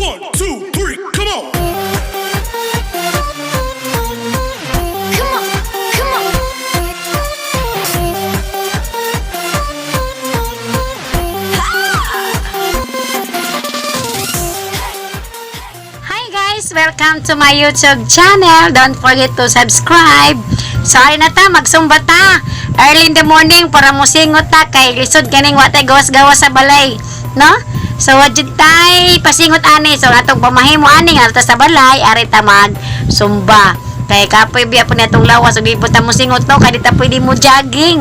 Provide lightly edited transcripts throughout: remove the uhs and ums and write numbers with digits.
One, two, three, come on! Come on, come on. Hi guys, welcome to my YouTube channel. Don't forget to subscribe. So ay na ta, magsumba ta. Early in the morning para musingot ta kay lisod kaning watay gawas-gawas sa balay, no? So wajud tay pasingot ani, so atong pamahimo ani nga sa balay ari ta mag sumba. Kay kapoy biya po natong lawas ug di po ta musingot no kay di ta pwede mo jogging.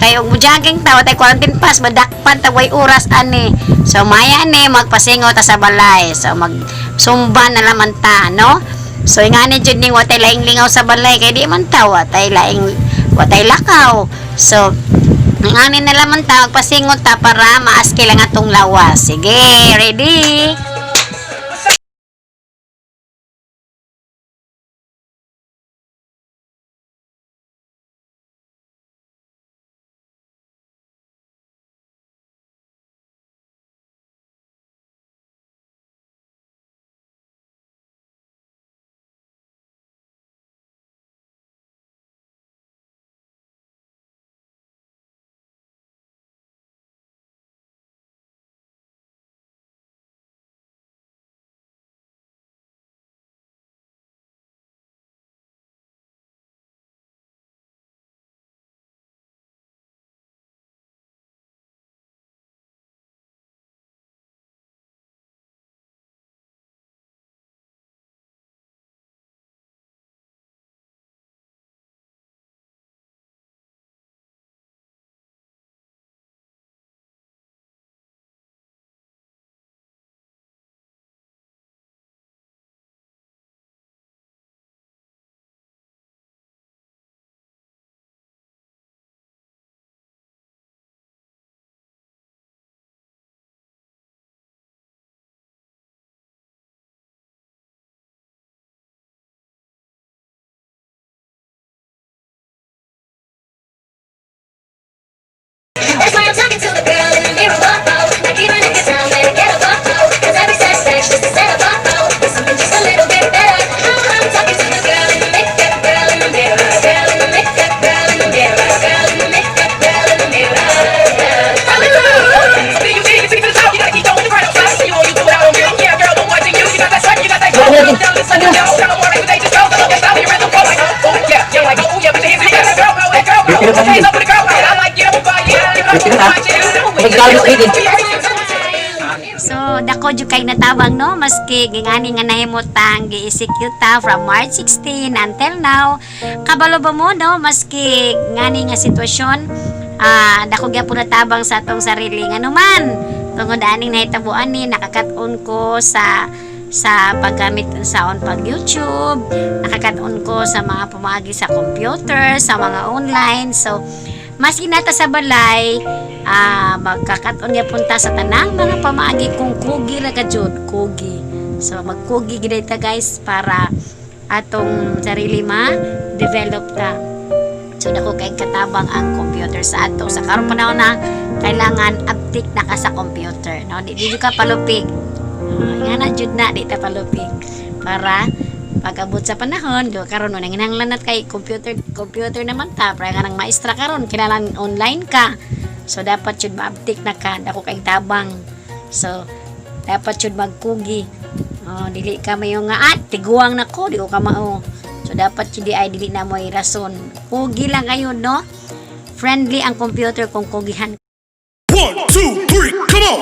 Kay og mo jogging ta watay quarantine pass madakpan ta way oras ani. So maya ni magpasingot ta sa balay. So mag sumba na laman ta, no? So ingani jud ning watay laing lingaw sa balay kay di man ta watay laing watay lakaw. So ingani na laman ta magpasingot ta para maaski lang atong lawas. Sige, ready? That's why I'm talking to the girl in the mirror, like even if it's down, better get a bumpo. Cause every sex just to set a bumpo. There's something just a little bit better. I'm talking to the girl in the makeup, girl in the mirror, girl in the makeup, girl in the mirror, girl in the makeup, girl in the mirror. See you to the top, you gotta keep going the grind. See you on you do it out on you. Yeah, girl, I'm watching you. You got that sweat, you got that glow. Down the sun, you know, tell them more like they just go. Look at style, your rhythm go like, oh yeah, yeah, like oh yeah, with the hands, you got that girl, that girl, the hands up with the girl, I like yeah, So, dako jud kay natabang no maski gingani nga nahimutang gi-execute ta from March 16 until now. Kabalo ba mo no maski ngani nga sitwasyon dako gyapon natabang sa atong sarili nga naman. Tungod aning nahitabuan ni nakakaton ko sa paggamit sa pag YouTube, nakakaton ko sa mga pamagi sa computer, sa mga online. So mas inata sa balay, magkakaton niya punta sa tanang mga pamaagi kung kugi ra jud kugi. So magkugi gid ta guys para atong sarili ma-develop ta. So dako kay katabang ang computer sa ato. Sa karon panahon na kailangan update na ka sa computer, no? Di ka palupig. Nga na jud na di ta palupig para pag-abot sa panahon, do karon no nanginahanglan nat kay computer naman ta, para ka nang maestra karon kinahanglan online ka. So dapat jud ma-update na ka, dako kay tabang. So dapat jud magkugi. Dili ka mayo nga tiguang nako, di ko ka mao. So dapat jud ay dili na mo rason. Kugi lang kayo no. Friendly ang computer kung kugihan. One, two, three, come on!